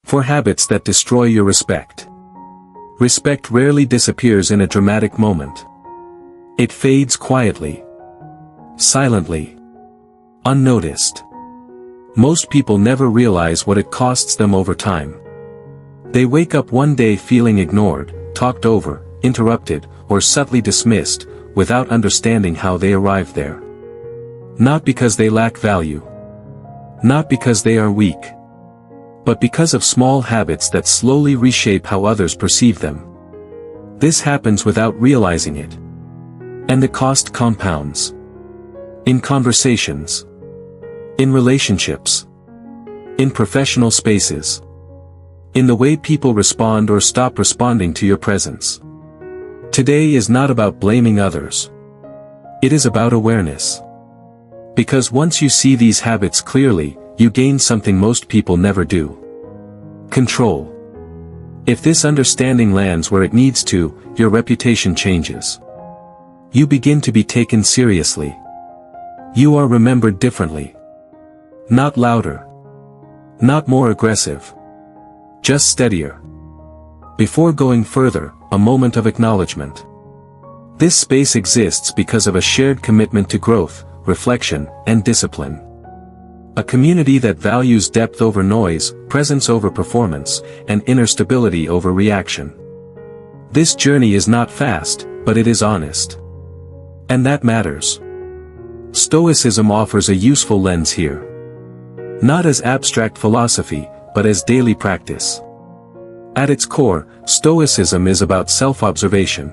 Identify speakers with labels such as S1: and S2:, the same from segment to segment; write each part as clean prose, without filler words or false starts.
S1: For habits that destroy your respect. Respect rarely disappears in a dramatic moment. It fades quietly. Silently. Unnoticed. Most people never realize what it costs them over time. They wake up one day feeling ignored, talked over, interrupted, or subtly dismissed, without understanding how they arrived there. Not because they lack value. Not because they are weak. But because of small habits that slowly reshape how others perceive them. This happens without realizing it. And the cost compounds. In conversations. In relationships. In professional spaces. In the way people respond or stop responding to your presence. Today is not about blaming others. It is about awareness. Because once you see these habits clearly, you gain something most people never do. Control. If this understanding lands where it needs to, your reputation changes. You begin to be taken seriously. You are remembered differently. Not louder. Not more aggressive. Just steadier. Before going further, a moment of acknowledgement. This space exists because of a shared commitment to growth, reflection, and discipline. A community that values depth over noise, presence over performance, and inner stability over reaction. This journey is not fast, but it is honest. And that matters. Stoicism offers a useful lens here. Not as abstract philosophy, but as daily practice. At its core, Stoicism is about self-observation.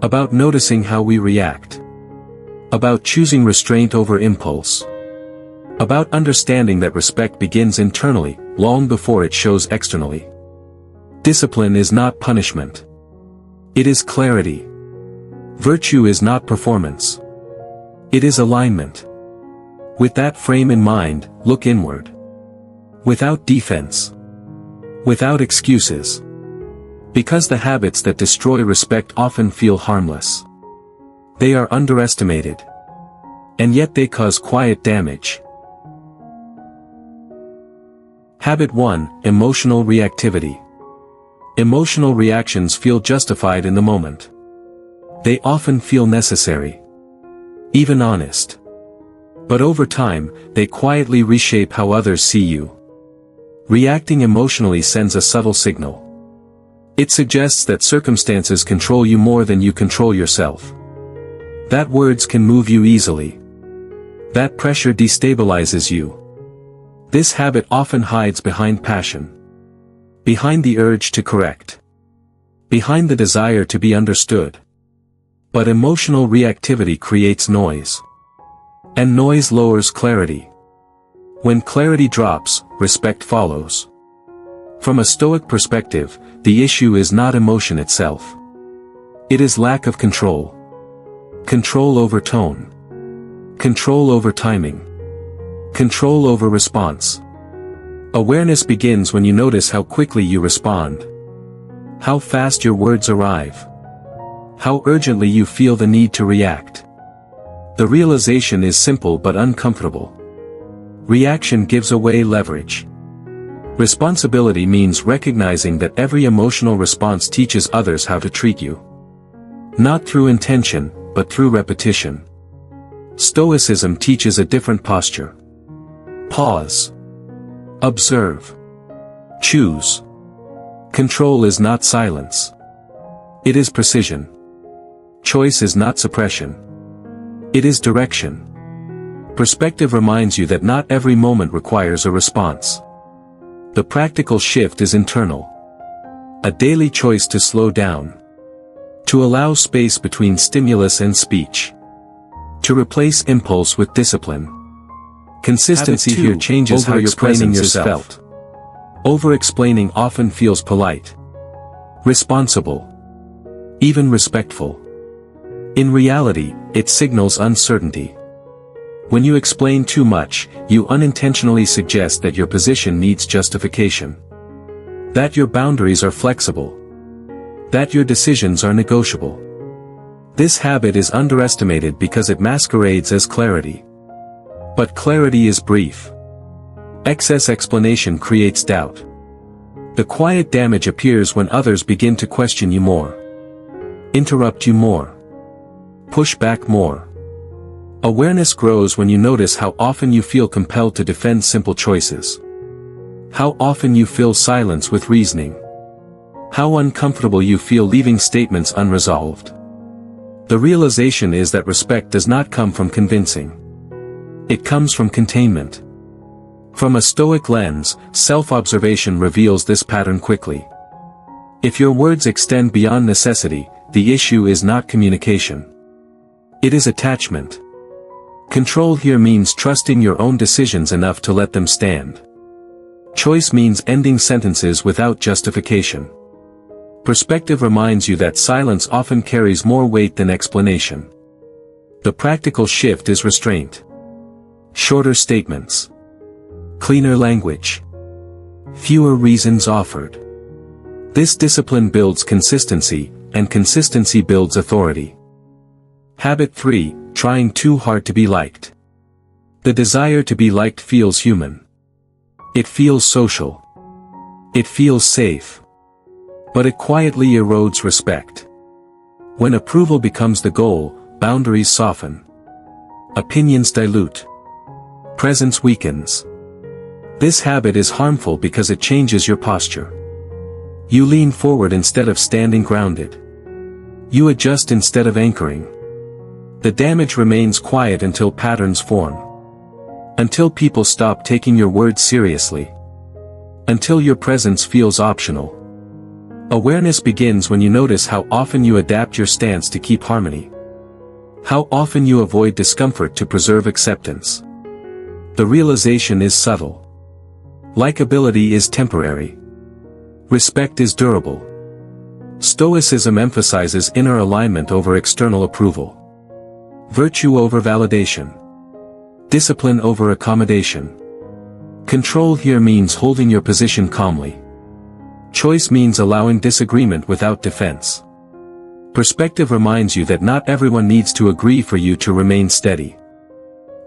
S1: About noticing how we react. About choosing restraint over impulse. About understanding that respect begins internally, long before it shows externally. Discipline is not punishment. It is clarity. Virtue is not performance. It is alignment. With that frame in mind, look inward. Without defense. Without excuses. Because the habits that destroy respect often feel harmless. They are underestimated. And yet they cause quiet damage. Habit 1, Emotional Reactivity. Emotional reactions feel justified in the moment. They often feel necessary. Even honest. But over time, they quietly reshape how others see you. Reacting emotionally sends a subtle signal. It suggests that circumstances control you more than you control yourself. That words can move you easily. That pressure destabilizes you. This habit often hides behind passion. Behind the urge to correct. Behind the desire to be understood. But emotional reactivity creates noise. And noise lowers clarity. When clarity drops, respect follows. From a Stoic perspective, the issue is not emotion itself. It is lack of control. Control over tone. Control over timing. Control over response. Awareness begins when you notice how quickly you respond. How fast your words arrive. How urgently you feel the need to react. The realization is simple but uncomfortable. Reaction gives away leverage. Responsibility means recognizing that every emotional response teaches others how to treat you. Not through intention, but through repetition. Stoicism teaches a different posture. Pause. Observe. Choose. Control is not silence. It is precision. Choice is not suppression. It is direction. Perspective reminds you that not every moment requires a response. The practical shift is internal. A daily choice to slow down. To allow space between stimulus and speech. To replace impulse with discipline. Consistency here changes how your presence is felt. Over-explaining often feels polite. Responsible. Even respectful. In reality, it signals uncertainty. When you explain too much, you unintentionally suggest that your position needs justification. That your boundaries are flexible. That your decisions are negotiable. This habit is underestimated because it masquerades as clarity. But clarity is brief. Excess explanation creates doubt. The quiet damage appears when others begin to question you more, interrupt you more, push back more. Awareness grows when you notice how often you feel compelled to defend simple choices. How often you fill silence with reasoning. How uncomfortable you feel leaving statements unresolved. The realization is that respect does not come from convincing. It comes from containment. From a Stoic lens, self-observation reveals this pattern quickly. If your words extend beyond necessity, the issue is not communication. It is attachment. Control here means trusting your own decisions enough to let them stand. Choice means ending sentences without justification. Perspective reminds you that silence often carries more weight than explanation. The practical shift is restraint. Shorter statements. Cleaner language. Fewer reasons offered. This discipline builds consistency, and consistency builds authority. Habit 3, trying too hard to be liked. The desire to be liked feels human. It feels social. It feels safe. But it quietly erodes respect. When approval becomes the goal, boundaries soften. Opinions dilute. Presence weakens. This habit is harmful because it changes your posture. You lean forward instead of standing grounded. You adjust instead of anchoring. The damage remains quiet until patterns form. Until people stop taking your words seriously. Until your presence feels optional. Awareness begins when you notice how often you adapt your stance to keep harmony. How often you avoid discomfort to preserve acceptance. The realization is subtle. Likability is temporary. Respect is durable. Stoicism emphasizes inner alignment over external approval. Virtue over validation. Discipline over accommodation. Control here means holding your position calmly. Choice means allowing disagreement without defense. Perspective reminds you that not everyone needs to agree for you to remain steady.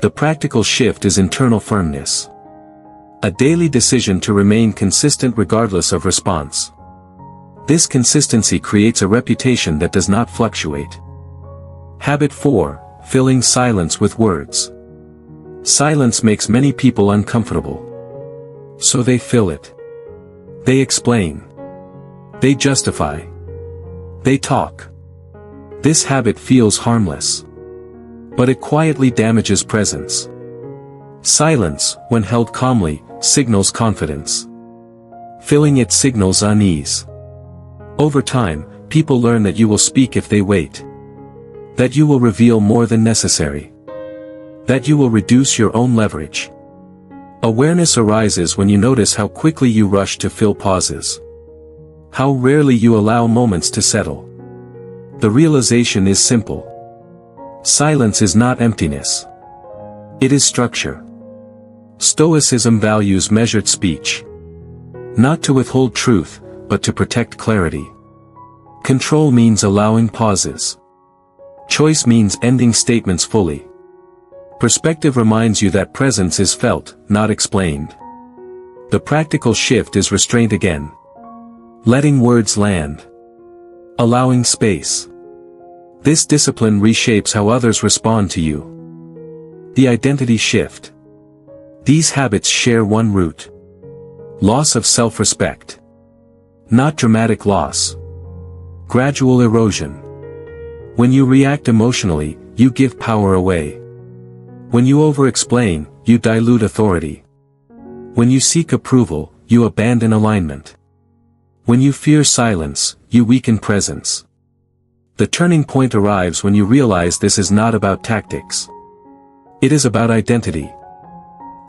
S1: The practical shift is internal firmness. A daily decision to remain consistent regardless of response. This consistency creates a reputation that does not fluctuate. Habit 4, filling silence with words. Silence makes many people uncomfortable. So they fill it. They explain. They justify. They talk. This habit feels harmless. But it quietly damages presence. Silence, when held calmly, signals confidence. Filling it signals unease. Over time, people learn that you will speak if they wait. That you will reveal more than necessary. That you will reduce your own leverage. Awareness arises when you notice how quickly you rush to fill pauses. How rarely you allow moments to settle. The realization is simple. Silence is not emptiness. It is structure. Stoicism values measured speech. Not to withhold truth, but to protect clarity. Control means allowing pauses. Choice means ending statements fully. Perspective reminds you that presence is felt, not explained. The practical shift is restraint again. Letting words land. Allowing space. This discipline reshapes how others respond to you. The identity shift. These habits share one root. Loss of self-respect. Not dramatic loss. Gradual erosion. When you react emotionally, you give power away. When you over-explain, you dilute authority. When you seek approval, you abandon alignment. When you fear silence, you weaken presence. The turning point arrives when you realize this is not about tactics. It is about identity.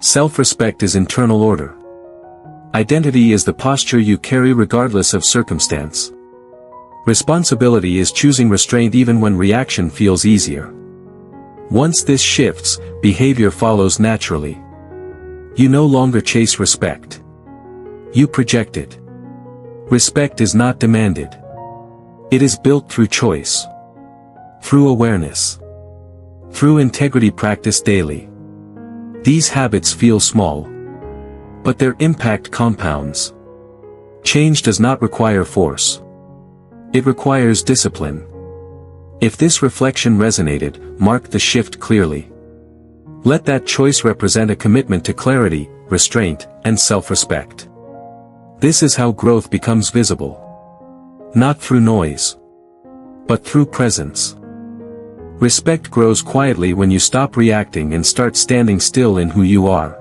S1: Self-respect is internal order. Identity is the posture you carry regardless of circumstance. Responsibility is choosing restraint even when reaction feels easier. Once this shifts, behavior follows naturally. You no longer chase respect. You project it. Respect is not demanded. It is built through choice. Through awareness. Through integrity practiced daily. These habits feel small. But their impact compounds. Change does not require force. It requires discipline. If this reflection resonated, mark the shift clearly. Let that choice represent a commitment to clarity, restraint, and self-respect. This is how growth becomes visible. Not through noise, but through presence. Respect grows quietly when you stop reacting and start standing still in who you are.